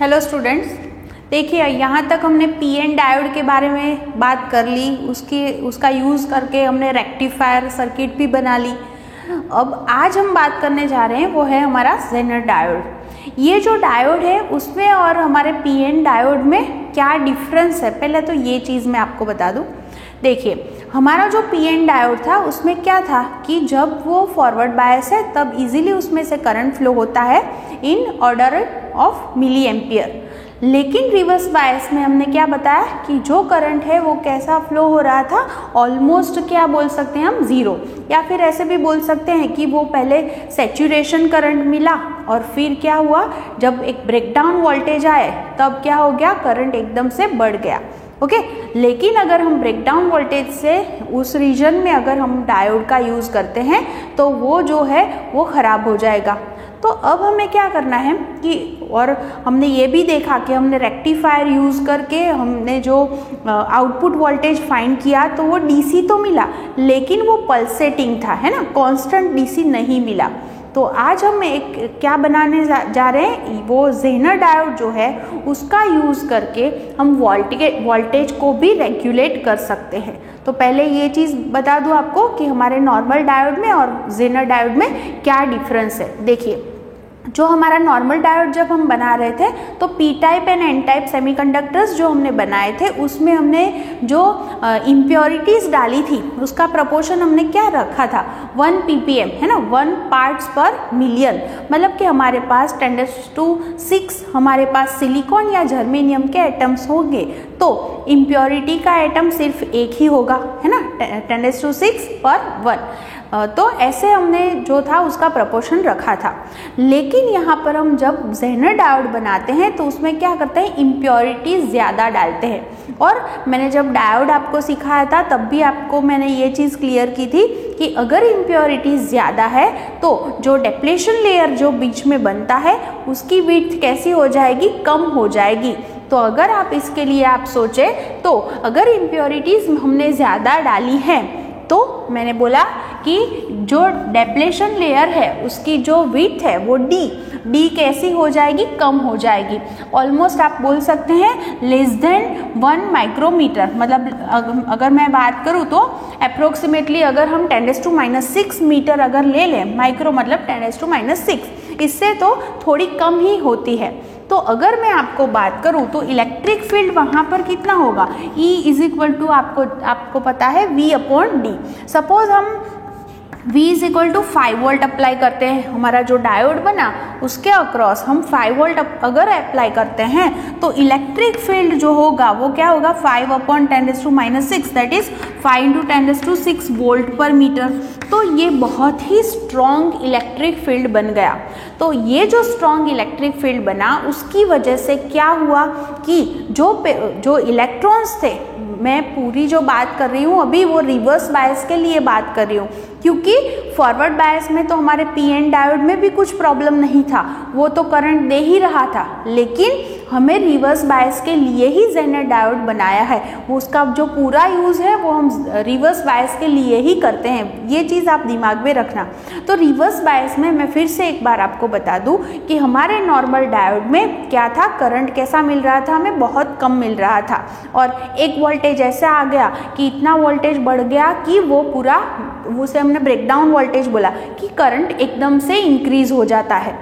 Hello students, देखिए यहाँ तक हमने पी एन डायोड के बारे में बात कर ली, उसका यूज़ करके हमने रेक्टिफायर सर्किट भी बना ली। अब आज हम बात करने जा रहे हैं वो है हमारा जेनर डायोड। ये जो डायोड है उसमें और हमारे पी एन डायोड में क्या डिफरेंस है, पहले तो ये चीज़ मैं आपको बता दूँ। देखिए हमारा जो पी एन डायोड था उसमें क्या था कि जब वो फॉरवर्ड बायस है तब इजीली उसमें से करंट फ्लो होता है in order of milli ampere. लेकिन रिवर्स बायस में हमने क्या बताया कि जो करंट है वो कैसा फ्लो हो रहा था, ऑलमोस्ट क्या बोल सकते हैं हम, ज़ीरो, या फिर ऐसे भी बोल सकते हैं कि वो पहले सैचुरेशन करंट मिला और फिर क्या हुआ, जब एक ब्रेकडाउन वोल्टेज आए तब क्या हो गया, करंट एकदम से बढ़ गया। ओके लेकिन अगर हम ब्रेकडाउन वोल्टेज से उस रीजन में अगर हम डायोड का यूज़ करते हैं तो वो जो है वो ख़राब हो जाएगा। तो अब हमें क्या करना है कि, और हमने ये भी देखा कि हमने रेक्टिफायर यूज़ करके हमने जो आउटपुट वोल्टेज फाइंड किया तो वो डीसी तो मिला लेकिन वो पल्सेटिंग था, है ना, कांस्टेंट डीसी नहीं मिला। तो आज हम एक क्या बनाने जा रहे हैं, वो जेनर डायोड जो है उसका यूज़ करके हम वोल्टेज को भी रेगुलेट कर सकते हैं। तो पहले ये चीज़ बता दूं आपको कि हमारे नॉर्मल डायोड में और जेनर डायोड में क्या डिफरेंस है। देखिए जो हमारा नॉर्मल डायोड जब हम बना रहे थे तो P type and N type semiconductors जो हमने बनाए थे उसमें हमने जो इम्प्योरिटीज़ डाली थी उसका प्रपोर्शन हमने क्या रखा था, 1 ppm, है ना, 1 पार्ट्स पर मिलियन। मतलब कि हमारे पास 10⁶ हमारे पास सिलिकॉन या जर्मेनियम के एटम्स होंगे तो इम्प्योरिटी का एटम सिर्फ एक ही होगा, है ना, 10⁶ पर 1। तो ऐसे हमने जो था उसका प्रपोर्शन रखा था। लेकिन यहाँ पर हम जब जेनर डायोड बनाते हैं तो उसमें क्या करते हैं, इम्प्योरिटीज़ ज़्यादा डालते हैं। और मैंने जब डायोड आपको सिखाया था तब भी आपको मैंने ये चीज़ क्लियर की थी कि अगर इम्प्योरिटीज़ ज़्यादा है तो जो डेप्लेशन लेयर जो बीच में बनता है उसकी विड्थ कैसी हो जाएगी, कम हो जाएगी। तो अगर आप इसके लिए आप सोचें तो अगर इम्प्योरिटीज़ हमने ज़्यादा डाली हैं तो मैंने बोला कि जो डेप्लेशन लेयर है उसकी जो विड्थ है वो डी कैसी हो जाएगी, कम हो जाएगी। ऑलमोस्ट आप बोल सकते हैं लेस देन 1 माइक्रोमीटर। मतलब अगर मैं बात करूँ तो अप्रोक्सीमेटली अगर हम 10⁻⁻6 मीटर अगर ले लें, माइक्रो मतलब 10⁻�6, इससे तो थोड़ी कम ही होती है। तो अगर मैं आपको बात करूं तो इलेक्ट्रिक फील्ड वहां पर कितना होगा, E = आपको पता है V/D। सपोज हम V = 5 वोल्ट अप्लाई करते हैं, हमारा जो डायोड बना उसके अक्रॉस हम 5 वोल्ट अगर अप्लाई करते हैं तो इलेक्ट्रिक फील्ड जो होगा वो क्या होगा, 5/10⁻⁶, दैट इज 5 × 10⁶ वोल्ट पर मीटर। तो ये बहुत ही स्ट्रॉन्ग इलेक्ट्रिक फील्ड बन गया। तो ये जो स्ट्रॉन्ग इलेक्ट्रिक फील्ड बना उसकी वजह से क्या हुआ कि जो इलेक्ट्रॉन्स थे, मैं पूरी जो बात कर रही हूँ अभी वो रिवर्स बायस के लिए बात कर रही हूँ, क्योंकि फॉरवर्ड बायस में तो हमारे पी एन डायोड में भी कुछ प्रॉब्लम नहीं था, वो तो करंट दे ही रहा था। लेकिन हमें रिवर्स बायस के लिए ही जेनर डायोड बनाया है, वो उसका जो पूरा यूज़ है वो हम रिवर्स बायस के लिए ही करते हैं, ये चीज़ आप दिमाग में रखना। तो रिवर्स बायस में मैं फिर से एक बार आपको बता दूं कि हमारे नॉर्मल डायोड में क्या था, करंट कैसा मिल रहा था, हमें बहुत कम मिल रहा था और एक वोल्टेज ऐसा आ गया कि इतना वोल्टेज बढ़ गया कि वो पूरा, उसे हमने ब्रेकडाउन वोल्टेज बोला कि करंट एकदम से इंक्रीज हो जाता है।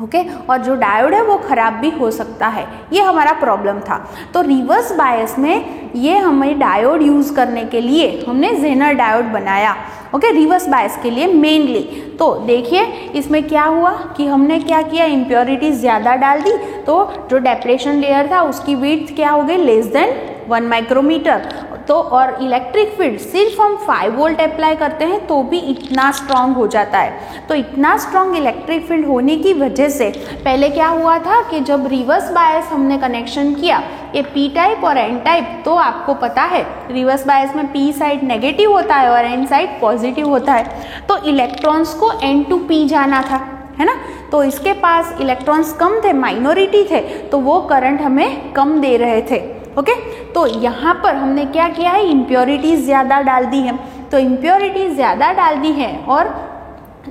ओके और जो डायोड है वो ख़राब भी हो सकता है, ये हमारा प्रॉब्लम था। तो रिवर्स बायस में ये हमें डायोड यूज़ करने के लिए हमने जेनर डायोड बनाया, ओके, रिवर्स बायस के लिए मेनली। तो देखिए इसमें क्या हुआ कि हमने क्या किया, इम्प्योरिटीज़ ज़्यादा डाल दी तो जो डेप्लेशन लेयर था उसकी विड्थ क्या हो गई, लेस देन 1 माइक्रोमीटर। तो और इलेक्ट्रिक फील्ड सिर्फ हम 5 वोल्ट अप्लाई करते हैं तो भी इतना स्ट्रांग हो जाता है। तो इतना स्ट्रांग इलेक्ट्रिक फील्ड होने की वजह से पहले क्या हुआ था कि जब रिवर्स बायस हमने कनेक्शन किया, ये पी टाइप और एन टाइप, तो आपको पता है रिवर्स बायस में पी साइड नेगेटिव होता है और एन साइड पॉजिटिव होता है। तो इलेक्ट्रॉन्स को एन टू पी जाना था, है ना, तो इसके पास इलेक्ट्रॉन्स कम थे, माइनॉरिटी थे, तो वो करंट हमें कम दे रहे थे। ओके तो यहाँ पर हमने क्या किया है, इम्प्योरिटीज़ ज़्यादा डाल दी है। तो इम्प्योरिटीज़ ज़्यादा डाल दी है और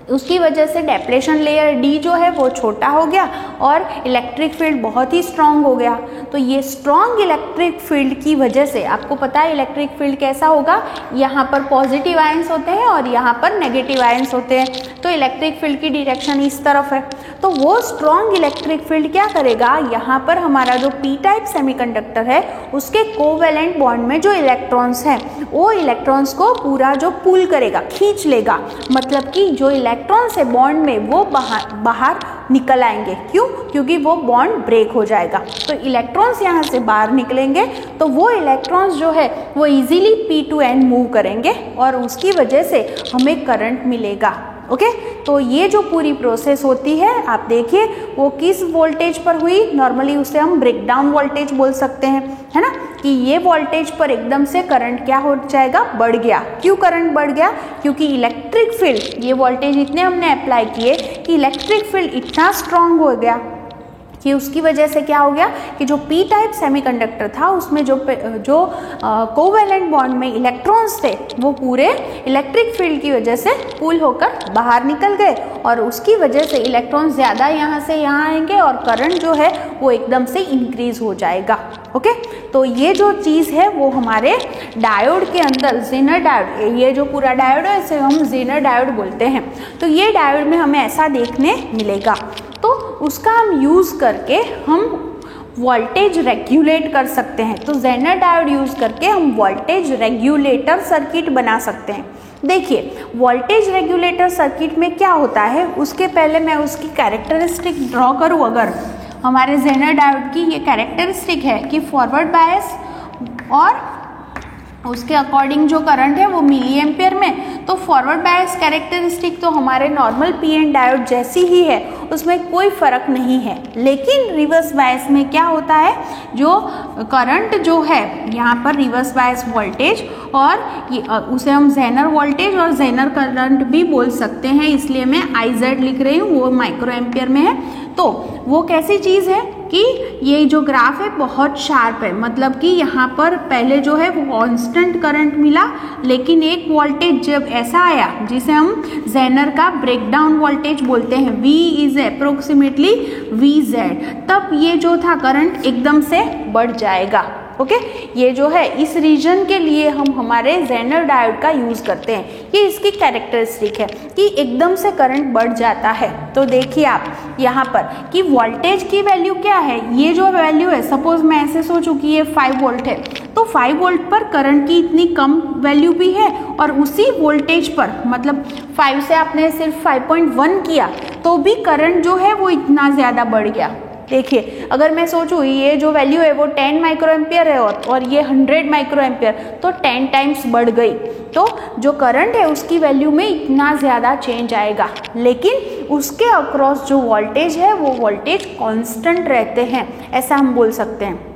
उसकी वजह से डेप्लेशन लेयर डी जो है वो छोटा हो गया और इलेक्ट्रिक फील्ड बहुत ही स्ट्रांग हो गया। तो ये स्ट्रांग इलेक्ट्रिक फील्ड की वजह से आपको पता है इलेक्ट्रिक फील्ड कैसा होगा, यहाँ पर पॉजिटिव आयंस होते हैं और यहाँ पर नेगेटिव आयंस होते हैं, तो इलेक्ट्रिक फील्ड की डायरेक्शन इस तरफ है। तो वो स्ट्रांग इलेक्ट्रिक फील्ड क्या करेगा, यहाँ पर हमारा जो पी टाइप सेमीकंडक्टर है उसके कोवेलेंट बॉन्ड में जो इलेक्ट्रॉन्स हैं वो इलेक्ट्रॉन्स को पूरा जो पुल करेगा, खींच लेगा, मतलब कि जो इलेक्ट्रॉन्स है बॉन्ड में वो बाहर निकल आएंगे। क्यों? क्योंकि वो बॉन्ड ब्रेक हो जाएगा। तो इलेक्ट्रॉन्स यहाँ से बाहर निकलेंगे तो वो इलेक्ट्रॉन्स जो है वो इजीली P2N मूव करेंगे और उसकी वजह से हमें करंट मिलेगा। ओके, तो ये जो पूरी प्रोसेस होती है आप देखिए वो किस वोल्टेज पर हुई, नॉर्मली उसे हम ब्रेकडाउन वोल्टेज बोल सकते हैं, है ना, कि ये वोल्टेज पर एकदम से करंट क्या हो जाएगा, बढ़ गया। क्यों करंट बढ़ गया? क्योंकि इलेक्ट्रिक फील्ड, ये वोल्टेज इतने हमने अप्लाई किए कि इलेक्ट्रिक फील्ड इतना स्ट्रांग हो गया कि उसकी वजह से क्या हो गया कि जो पी टाइप सेमीकंडक्टर था उसमें जो कोवेलेंट बॉन्ड में इलेक्ट्रॉन्स थे वो पूरे इलेक्ट्रिक फील्ड की वजह से पुल होकर बाहर निकल गए और उसकी वजह से इलेक्ट्रॉन ज़्यादा यहाँ से यहाँ आएंगे और करंट जो है वो एकदम से इंक्रीज हो जाएगा। ओके, तो ये जो चीज़ है वो हमारे डायोड के अंदर जेनर डायोड, ये जो पूरा डायोड है इसे हम जेनर डायोड बोलते हैं। तो ये डायोड में हमें ऐसा देखने मिलेगा, तो उसका हम यूज़ करके हम वोल्टेज रेगुलेट कर सकते हैं। तो जेनर डायोड यूज़ करके हम वोल्टेज रेगुलेटर सर्किट बना सकते हैं। देखिए वोल्टेज रेगुलेटर सर्किट में क्या होता है, उसके पहले मैं उसकी कैरेक्टरिस्टिक ड्रॉ करूँ। अगर हमारे जेनर डायोड की ये कैरेक्टरिस्टिक है कि फॉरवर्ड बायस और उसके अकॉर्डिंग जो करंट है वो मिली एम्पियर में, तो फॉरवर्ड बायस कैरेक्टरिस्टिक तो हमारे नॉर्मल पीएन डायोड जैसी ही है, उसमें कोई फ़र्क नहीं है। लेकिन रिवर्स बायस में क्या होता है, जो करंट जो है यहाँ पर रिवर्स बायस वोल्टेज और उसे हम जेनर वोल्टेज और जेनर करंट भी बोल सकते हैं, इसलिए मैं IZ लिख रही हूँ, वो माइक्रो एम्पियर में है। तो वो कैसी चीज़ है कि ये जो ग्राफ है बहुत शार्प है, मतलब कि यहाँ पर पहले जो है वो कांस्टेंट करंट मिला, लेकिन एक वोल्टेज जब ऐसा आया जिसे हम जेनर का ब्रेकडाउन वोल्टेज बोलते हैं, V इज अप्रोक्सीमेटली VZ, तब ये जो था करंट एकदम से बढ़ जाएगा। ओके, ये जो है इस रीजन के लिए हम हमारे जेनर डायोड का यूज़ करते हैं। ये इसकी कैरेक्टरिस्टिक है कि एकदम से करंट बढ़ जाता है। तो देखिए आप यहाँ पर कि वोल्टेज की वैल्यू क्या है, ये जो वैल्यू है, सपोज मैं ऐसे सोचूं कि ये 5 वोल्ट है, तो 5 वोल्ट पर करंट की इतनी कम वैल्यू भी है और उसी वोल्टेज पर, मतलब 5 से आपने सिर्फ 5.1 किया तो भी करंट जो है वो इतना ज़्यादा बढ़ गया। देखिए अगर मैं सोचूं ये जो वैल्यू है वो 10 माइक्रो एम्पियर है और ये 100 माइक्रो एम्पियर, तो 10 टाइम्स बढ़ गई, तो जो करंट है उसकी वैल्यू में इतना ज़्यादा चेंज आएगा। लेकिन उसके अक्रॉस जो वोल्टेज है वो वोल्टेज कांस्टेंट रहते हैं, ऐसा हम बोल सकते हैं।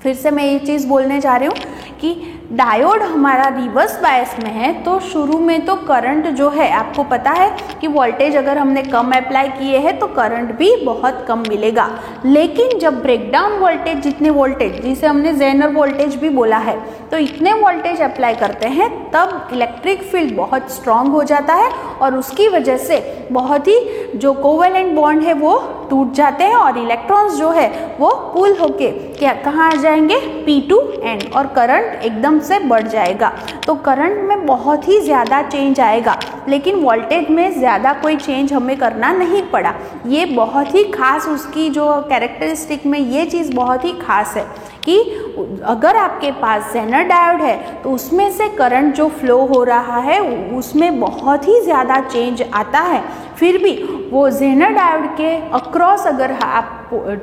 फिर से मैं ये चीज़ बोलने जा रही हूँ कि डायोड हमारा रिवर्स बायस में है, तो शुरू में तो करंट जो है आपको पता है कि वोल्टेज अगर हमने कम अप्लाई किए हैं तो करंट भी बहुत कम मिलेगा। लेकिन जब ब्रेकडाउन वोल्टेज, जितने वोल्टेज जिसे हमने जेनर वोल्टेज भी बोला है, तो इतने वोल्टेज अप्लाई करते हैं तब इलेक्ट्रिक फील्ड बहुत स्ट्रांग हो जाता है और उसकी वजह से बहुत ही जो कोवेलेंट बॉन्ड है वो टूट जाते हैं और इलेक्ट्रॉन्स जो है वो पुल होके क्या कहाँ आ जाएंगे, P2N, और करंट एकदम से बढ़ जाएगा। तो करंट में बहुत ही ज़्यादा चेंज आएगा, लेकिन वोल्टेज में ज़्यादा कोई चेंज हमें करना नहीं पड़ा। ये बहुत ही खास, उसकी जो कैरेक्टरिस्टिक में ये चीज़ बहुत ही खास है कि अगर आपके पास जेनर डायोड है तो उसमें से करंट जो फ्लो हो रहा है उसमें बहुत ही ज़्यादा चेंज आता है, फिर भी वो जेनर डायोड के अक्रॉस अगर आप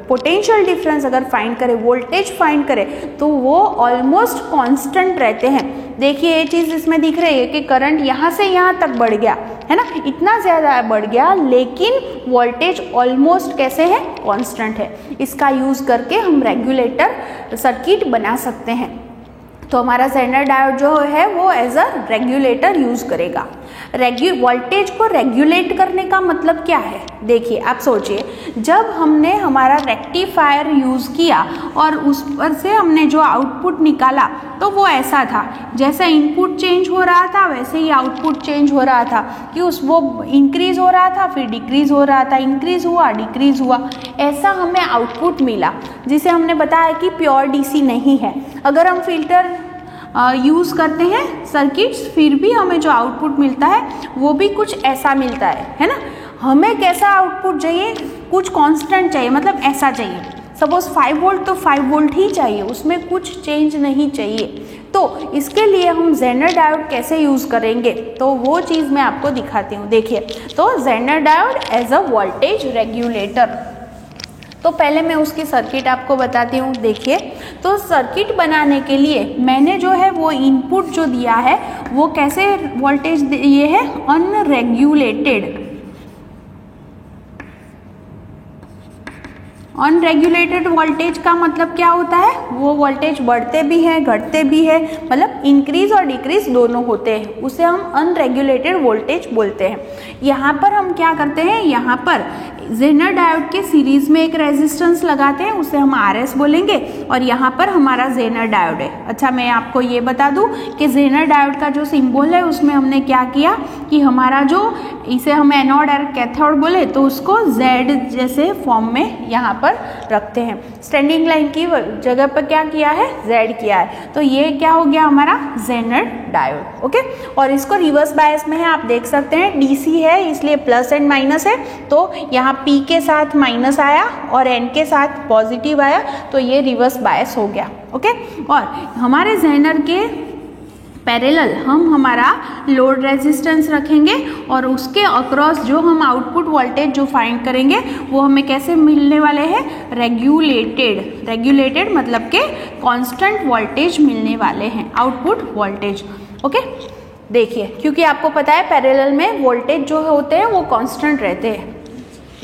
पोटेंशियल डिफरेंस अगर फाइंड करें, वोल्टेज फाइंड करें, तो वो ऑलमोस्ट कांस्टेंट रहते हैं। देखिए ये चीज़ इसमें दिख रही है कि करंट यहाँ से यहाँ तक बढ़ गया है ना, इतना ज़्यादा बढ़ गया, लेकिन वोल्टेज ऑलमोस्ट कैसे है, कांस्टेंट है। इसका यूज़ करके हम रेगुलेटर सर्किट बना सकते हैं। तो हमारा जेनर डायोड जो है वो एज अ रेगुलेटर यूज़ करेगा। वोल्टेज को रेगुलेट करने का मतलब क्या है, देखिए आप सोचिए, जब हमने हमारा रेक्टिफायर यूज़ किया और उस पर से हमने जो आउटपुट निकाला तो वो ऐसा था, जैसा इनपुट चेंज हो रहा था वैसे ही आउटपुट चेंज हो रहा था कि वो इंक्रीज हो रहा था फिर डिक्रीज हो रहा था, इंक्रीज हुआ डिक्रीज हुआ, ऐसा हमें आउटपुट मिला, जिसे हमने बताया कि प्योर डीसी नहीं है। अगर हम फिल्टर यूज़ करते हैं सर्किट्स, फिर भी हमें जो आउटपुट मिलता है वो भी कुछ ऐसा मिलता है ना। हमें कैसा आउटपुट चाहिए, कुछ कांस्टेंट चाहिए, मतलब ऐसा चाहिए। सपोज 5 वोल्ट तो 5 वोल्ट ही चाहिए, उसमें कुछ चेंज नहीं चाहिए। तो इसके लिए हम जेनर डायोड कैसे यूज़ करेंगे, तो वो चीज़ मैं आपको दिखाती हूँ। देखिए, तो Zener diode as a voltage regulator, तो पहले मैं उसकी सर्किट आपको बताती हूँ। देखिए, तो सर्किट बनाने के लिए मैंने जो है वो इनपुट जो दिया है वो कैसे वोल्टेज दिए है, अनरेगुलेटेड। अनरेगुलेटेड वोल्टेज का मतलब क्या होता है, वो वोल्टेज बढ़ते भी हैं घटते भी है, मतलब इंक्रीज और डिक्रीज दोनों होते हैं, उसे हम अनरेगुलेटेड वोल्टेज बोलते हैं। यहाँ पर हम क्या करते हैं, यहाँ पर जेनर डायोड के सीरीज में एक रेजिस्टेंस लगाते हैं, उसे हम RS बोलेंगे, और यहाँ पर हमारा जेनर डायोड है। अच्छा, मैं आपको ये बता दूँ कि जेनर डायोड का जो सिंबल है उसमें हमने क्या किया कि हमारा जो, इसे हम एनोड और कैथोड बोले तो उसको Z जैसे फॉर्म में यहाँ पर रखते हैं। स्टैंडिंग लाइन की जगह पर क्या किया है, Z किया है, तो ये क्या हो गया हमारा जेनर डायोड। ओके, और इसको रिवर्स बायस में है, आप देख सकते हैं DC है इसलिए प्लस एंड माइनस है, तो यहाँ P के साथ माइनस आया और N के साथ पॉजिटिव आया, तो ये रिवर्स बायस हो गया। ओके, और हमारे जेनर के पैरेलल हम हमारा लोड रेजिस्टेंस रखेंगे और उसके अक्रॉस जो हम आउटपुट वोल्टेज जो फाइंड करेंगे वो हमें कैसे मिलने वाले हैं, रेगुलेटेड। रेगुलेटेड मतलब के कांस्टेंट वोल्टेज मिलने वाले हैं, आउटपुट वोल्टेज। ओके, देखिए, क्योंकि आपको पता है पैरेलल में वोल्टेज जो होते हैं वो कांस्टेंट रहते हैं।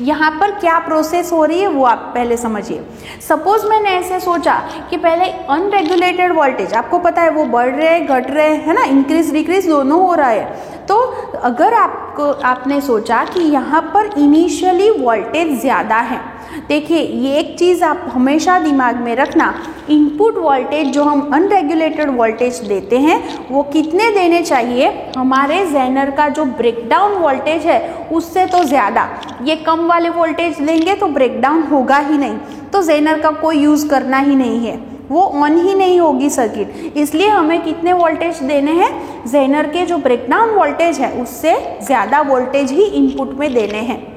यहाँ पर क्या प्रोसेस हो रही है वो आप पहले समझिए। सपोज मैंने ऐसे सोचा कि पहले अनरेगुलेटेड वोल्टेज, आपको पता है वो बढ़ रहे हैं घट रहे हैं ना, इंक्रीज डिक्रीज दोनों हो रहा है। तो अगर आपने सोचा कि यहाँ पर इनिशियली वोल्टेज ज़्यादा है, देखिए ये एक चीज़ आप हमेशा दिमाग में रखना, इनपुट वोल्टेज जो हम अनरेगुलेटेड वोल्टेज देते हैं वो कितने देने चाहिए, हमारे जेनर का जो ब्रेकडाउन वोल्टेज है उससे तो ज़्यादा। ये कम वाले वोल्टेज देंगे तो ब्रेकडाउन होगा ही नहीं, तो जेनर का कोई यूज़ करना ही नहीं है, वो ऑन ही नहीं होगी सर्किट। इसलिए हमें कितने वोल्टेज देने हैं, जेनर के जो ब्रेकडाउन वोल्टेज है उससे ज़्यादा वोल्टेज ही इनपुट में देने हैं।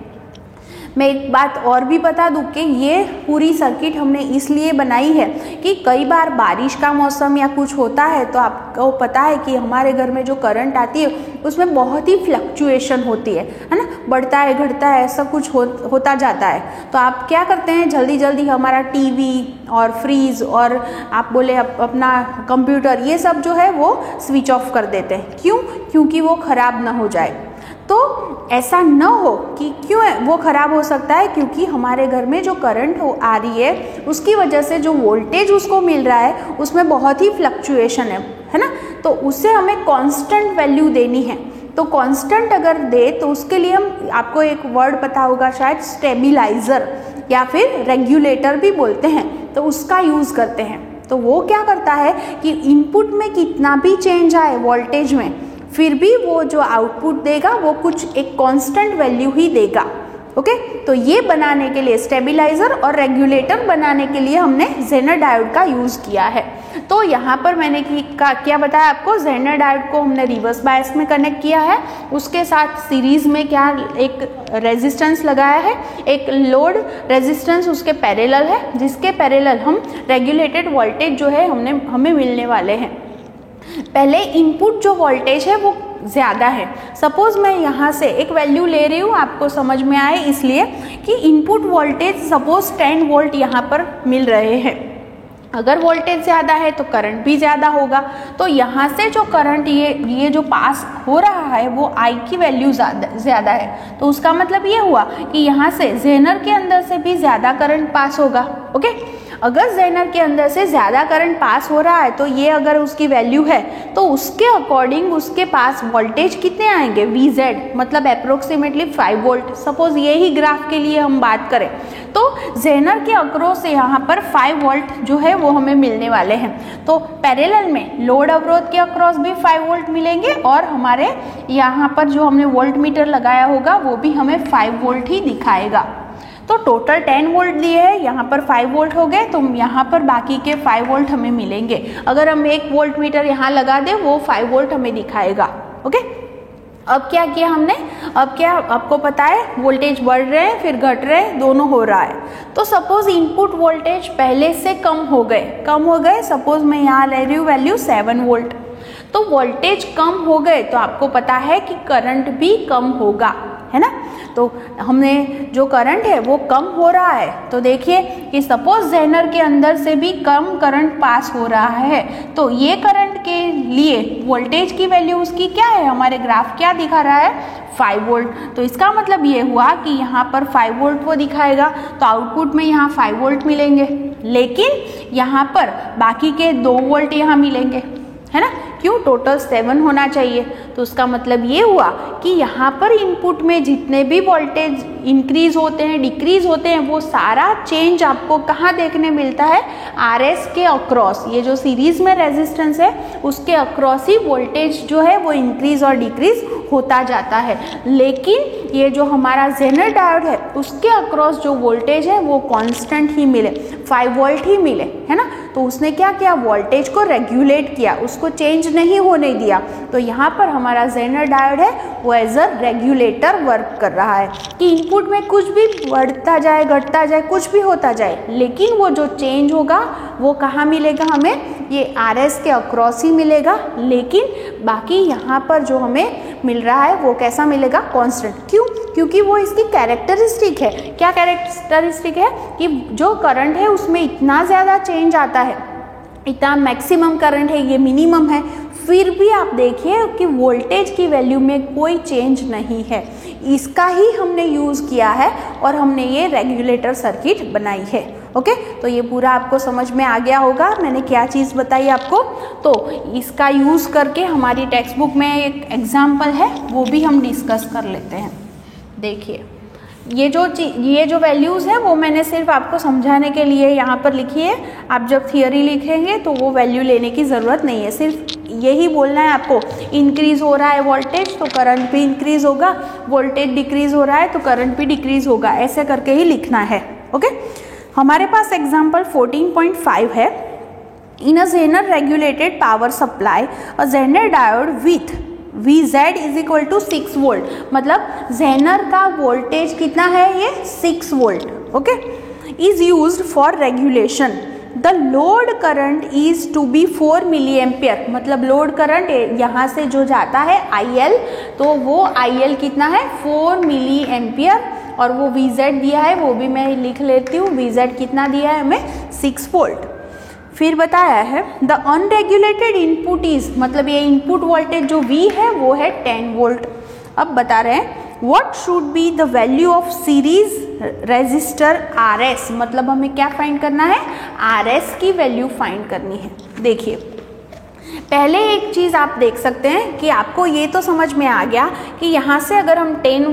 मैं एक बात और भी बता दूं कि ये पूरी सर्किट हमने इसलिए बनाई है कि कई बार बारिश का मौसम या कुछ होता है तो आपको पता है कि हमारे घर में जो करंट आती है उसमें बहुत ही फ्लक्चुएशन होती है ना, बढ़ता है घटता है, ऐसा कुछ होता जाता है। तो आप क्या करते हैं, जल्दी जल्दी हमारा टीवी और फ्रीज और आप बोले अपना कंप्यूटर, ये सब जो है वो स्विच ऑफ कर देते हैं। क्यों? क्योंकि वो ख़राब ना हो जाए। तो ऐसा न हो कि क्यों वो ख़राब हो सकता है, क्योंकि हमारे घर में जो करंट आ रही है उसकी वजह से जो वोल्टेज उसको मिल रहा है उसमें बहुत ही फ्लक्चुएशन है ना, तो उससे हमें कांस्टेंट वैल्यू देनी है। तो कांस्टेंट अगर दे तो उसके लिए हम, आपको एक वर्ड पता होगा शायद, स्टेबिलाइज़र या फिर रेगुलेटर भी बोलते हैं, तो उसका यूज़ करते हैं। तो वो क्या करता है कि इनपुट में कितना भी चेंज आए वोल्टेज में, फिर भी वो जो आउटपुट देगा वो कुछ एक कांस्टेंट वैल्यू ही देगा। ओके, तो ये बनाने के लिए, स्टेबिलाइजर और रेगुलेटर बनाने के लिए हमने जेनर डायोड का यूज़ किया है। तो यहाँ पर मैंने क्या बताया आपको, जेनर डायोड को हमने रिवर्स बायस में कनेक्ट किया है, उसके साथ सीरीज में क्या एक रेजिस्टेंस लगाया है, एक लोड रेजिस्टेंस उसके पैरेलल है, जिसके पैरेलल हम रेगुलेटेड वोल्टेज जो है हमें मिलने वाले हैं। पहले इनपुट जो वोल्टेज है वो ज़्यादा है। सपोज मैं यहाँ से एक वैल्यू ले रही हूँ, आपको समझ में आए इसलिए कि इनपुट वोल्टेज सपोज 10 वोल्ट यहाँ पर मिल रहे हैं। अगर वोल्टेज ज़्यादा है तो करंट भी ज़्यादा होगा। तो यहाँ से जो करंट ये जो पास हो रहा है वो I की वैल्यू ज़्यादा है, तो उसका मतलब ये हुआ कि यहाँ से जेनर के अंदर से भी ज़्यादा करंट पास होगा। ओके, अगर जेनर के अंदर से ज़्यादा करंट पास हो रहा है तो ये अगर उसकी वैल्यू है तो उसके अकॉर्डिंग उसके पास वोल्टेज कितने आएंगे, VZ, मतलब अप्रोक्सीमेटली 5 वोल्ट। सपोज यही ग्राफ के लिए हम बात करें तो जेनर के अक्रॉस यहाँ पर 5 वोल्ट जो है वो हमें मिलने वाले हैं। तो पैरेलल में लोड अवरोध के अक्रॉस भी 5 वोल्ट मिलेंगे और हमारे यहाँ पर जो हमने वोल्ट मीटर लगाया होगा वो भी हमें 5 वोल्ट ही दिखाएगा। तो टोटल 10 वोल्ट दिए हैं, यहाँ पर 5 वोल्ट हो गए, तो यहाँ पर बाकी के 5 वोल्ट हमें मिलेंगे। अगर हम 1 वोल्ट मीटर यहाँ लगा दें वो 5 वोल्ट हमें दिखाएगा। ओके, अब क्या किया हमने, अब क्या आपको पता है वोल्टेज बढ़ रहे हैं फिर घट रहे हैं, दोनों हो रहा है। तो सपोज इनपुट वोल्टेज पहले से कम हो गए, सपोज मैं यहाँ ले रही हूँ वैल्यू 7 वोल्ट, तो वोल्टेज कम हो गए तो आपको पता है कि करंट भी कम होगा, है ना। तो हमने जो करंट है वो कम हो रहा है, तो देखिए कि सपोज जेनर के अंदर से भी कम करंट पास हो रहा है, तो ये करंट के लिए वोल्टेज की वैल्यू उसकी क्या है, हमारे ग्राफ क्या दिखा रहा है, 5 वोल्ट। तो इसका मतलब ये हुआ कि यहाँ पर 5 वोल्ट वो दिखाएगा, तो आउटपुट में यहाँ 5 वोल्ट मिलेंगे, लेकिन यहाँ पर बाकी के 2 वोल्ट यहाँ मिलेंगे, है ना। क्यों, टोटल 7 होना चाहिए। तो उसका मतलब ये हुआ कि यहाँ पर इनपुट में जितने भी वोल्टेज इंक्रीज होते हैं डिक्रीज होते हैं वो सारा चेंज आपको कहाँ देखने मिलता है, RS के अक्रॉस, ये जो सीरीज में रेजिस्टेंस है उसके अक्रॉस ही वोल्टेज जो है वो इंक्रीज और डिक्रीज होता जाता है। लेकिन ये जो हमारा जेनर डायोड है उसके अक्रॉस जो वोल्टेज है वो कांस्टेंट ही मिले, 5 वोल्ट ही मिले, है ना। तो उसने क्या किया, वोल्टेज को रेगुलेट किया, उसको चेंज नहीं होने दिया। तो यहाँ पर हमारा जेनर डायोड है वो एज अ रेगुलेटर वर्क कर रहा है कि इनपुट में कुछ भी बढ़ता जाए घटता जाए कुछ भी होता जाए, लेकिन वो जो चेंज होगा वो कहाँ मिलेगा हमें, ये RS के अक्रॉस ही मिलेगा। लेकिन बाकी यहाँ पर जो हमें मिल रहा है वो कैसा मिलेगा, कांस्टेंट। क्यों, क्योंकि वो इसकी कैरेक्टरिस्टिक है। क्या कैरेक्टरिस्टिक है कि जो करंट है उसमें इतना ज़्यादा चेंज आता है, इतना मैक्सिमम करंट है, ये मिनिमम है, फिर भी आप देखिए कि वोल्टेज की वैल्यू में कोई चेंज नहीं है। इसका ही हमने यूज़ किया है और हमने ये रेगुलेटर सर्किट बनाई है। ओके, तो ये पूरा आपको समझ में आ गया होगा मैंने क्या चीज़ बताई आपको। तो इसका यूज़ करके हमारी टेक्स्ट बुक में एक एग्जाम्पल है वो भी हम डिस्कस कर लेते हैं। देखिए ये जो वैल्यूज़ हैं वो मैंने सिर्फ आपको समझाने के लिए यहाँ पर लिखी है। आप जब थियोरी लिखेंगे तो वो वैल्यू लेने की ज़रूरत नहीं है, सिर्फ यही बोलना है आपको, इंक्रीज हो रहा है वोल्टेज तो करंट भी इंक्रीज होगा, वोल्टेज डिक्रीज हो रहा है तो करंट भी डिक्रीज होगा, ऐसे करके ही लिखना है। ओके, हमारे पास एग्जाम्पल 14.5 है। In a zener regulated power supply a zener diode with VZ is equal to 6 volt, मतलब जेनर का वोल्टेज कितना है, ये 6 volt. Okay, is used for regulation the load current is to be 4 milli ampere, मतलब load current यहाँ से जो जाता है IL, तो वो IL कितना है 4 मिली एम्पियर, और वो VZ दिया है वो भी मैं लिख लेती हूँ, VZ कितना दिया है हमें 6 वोल्ट। फिर बताया है द अनरेगुलेटेड इनपुट इज, मतलब ये इनपुट वोल्टेज जो V है वो है 10 वोल्ट। अब बता रहे हैं what should be the value of series resistor RS, मतलब हमें क्या फाइंड करना है, RS की वैल्यू फाइंड करनी है। देखिए पहले एक चीज़ आप देख सकते हैं कि आपको ये तो समझ में आ गया कि यहाँ से अगर हम 10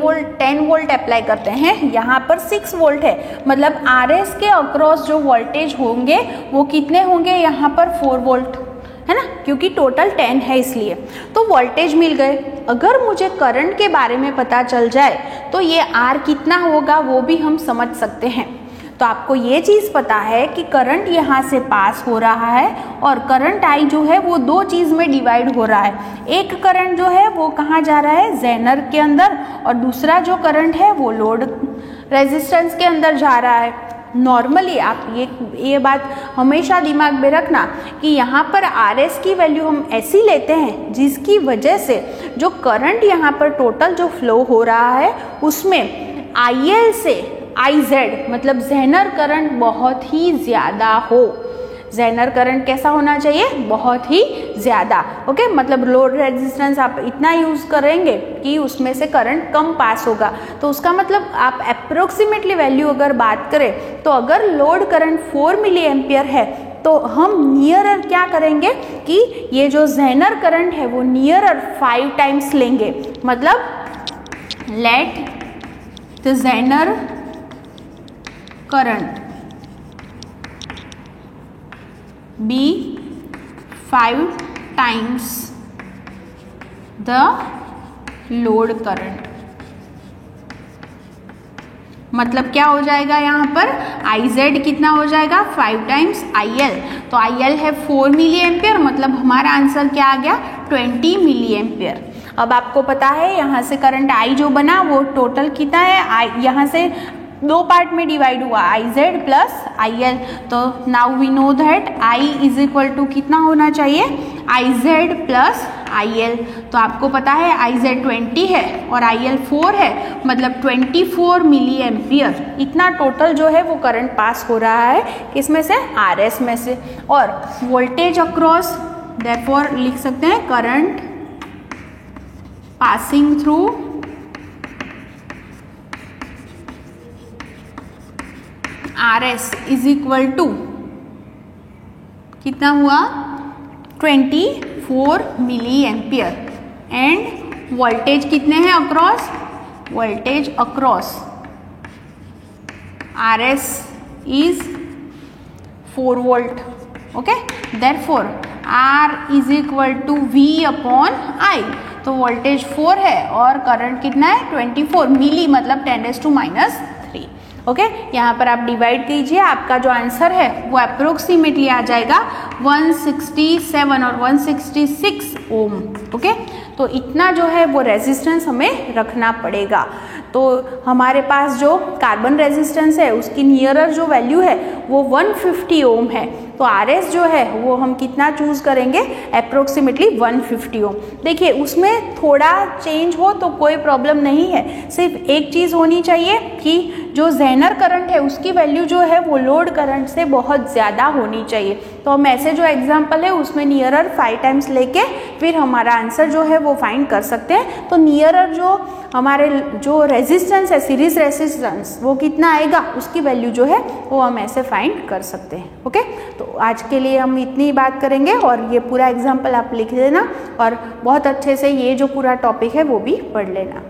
वोल्ट अप्लाई करते हैं, यहाँ पर 6 वोल्ट है, मतलब RS के अक्रॉस जो वोल्टेज होंगे वो कितने होंगे, यहाँ पर 4 वोल्ट, है ना, क्योंकि टोटल 10 है इसलिए। तो वोल्टेज मिल गए। अगर मुझे करंट के बारे में पता चल जाए तो ये R कितना होगा वो भी हम समझ सकते हैं। तो आपको ये चीज़ पता है कि करंट यहाँ से पास हो रहा है और करंट I जो है वो 2 चीज़ में डिवाइड हो रहा है। एक करंट जो है वो कहाँ जा रहा है, जेनर के अंदर, और दूसरा जो करंट है वो लोड रेजिस्टेंस के अंदर जा रहा है। नॉर्मली आप ये बात हमेशा दिमाग में रखना कि यहाँ पर RS की वैल्यू हम ऐसी लेते हैं जिसकी वजह से जो करंट यहाँ पर टोटल जो फ्लो हो रहा है उसमें IL से IZ, मतलब जेनर करंट बहुत ही ज़्यादा हो। जेनर करंट कैसा होना चाहिए, बहुत ही ज़्यादा। ओके, मतलब लोड रेजिस्टेंस आप इतना यूज़ करेंगे कि उसमें से करंट कम पास होगा। तो उसका मतलब आप अप्रोक्सीमेटली वैल्यू अगर बात करें तो अगर लोड करंट 4 मिली एम्पियर है तो हम नियरर क्या करेंगे कि ये जो जेनर करंट है वो नियरर 5 टाइम्स लेंगे। मतलब let the Zener current be 5 times the load current। मतलब क्या हो जाएगा यहाँ पर, IZ कितना हो जाएगा, 5 टाइम्स IL। तो IL है 4 मिली एम्पियर, मतलब हमारा आंसर क्या आ गया, 20 मिली एम्पियर। अब आपको पता है यहाँ से करंट I जो बना वो टोटल कितना है, यहाँ से 2 पार्ट में डिवाइड हुआ, IZ प्लस IL। तो now we know that I is equal to कितना होना चाहिए, IZ प्लस IL। तो आपको पता है IZ 20 है और IL 4 है, मतलब 24 मिली एम्पियर इतना टोटल जो है वो करंट पास हो रहा है किसमें से, RS में से। और वोल्टेज अक्रॉस, देयरफॉर लिख सकते हैं current passing through RS is equal to कितना हुआ, 24 मिली एम्पियर। एंड वोल्टेज कितने हैं across, voltage across RS is 4 volt. Okay, therefore R is equal to V upon I। तो वोल्टेज 4 है और करंट कितना है, 24 मिली, मतलब 10⁻⁻3। ओके, यहाँ पर आप डिवाइड कीजिए, आपका जो आंसर है वो अप्रोक्सीमेटली आ जाएगा 167 और 166 ओम। ओके, तो इतना जो है वो रेजिस्टेंस हमें रखना पड़ेगा। तो हमारे पास जो कार्बन रेजिस्टेंस है उसकी नियरर जो वैल्यू है वो 150 ओम है। तो RS जो है वो हम कितना चूज करेंगे, अप्रोक्सीमेटली 150 ओम। देखिए उसमें थोड़ा चेंज हो तो कोई प्रॉब्लम नहीं है, सिर्फ एक चीज़ होनी चाहिए कि जो जेनर करंट है उसकी वैल्यू जो है वो लोड करंट से बहुत ज़्यादा होनी चाहिए। तो हम ऐसे जो एग्जाम्पल है उसमें नियरर 5 टाइम्स लेके फिर हमारा आंसर जो है वो फाइंड कर सकते हैं। तो नियरर जो हमारे जो रेजिस्टेंस है, सीरीज रेजिस्टेंस, वो कितना आएगा उसकी वैल्यू जो है वो हम ऐसे फाइंड कर सकते हैं। ओके, तो आज के लिए हम इतनी ही बात करेंगे और ये पूरा एग्जाम्पल आप लिख लेना और बहुत अच्छे से ये जो पूरा टॉपिक है वो भी पढ़ लेना।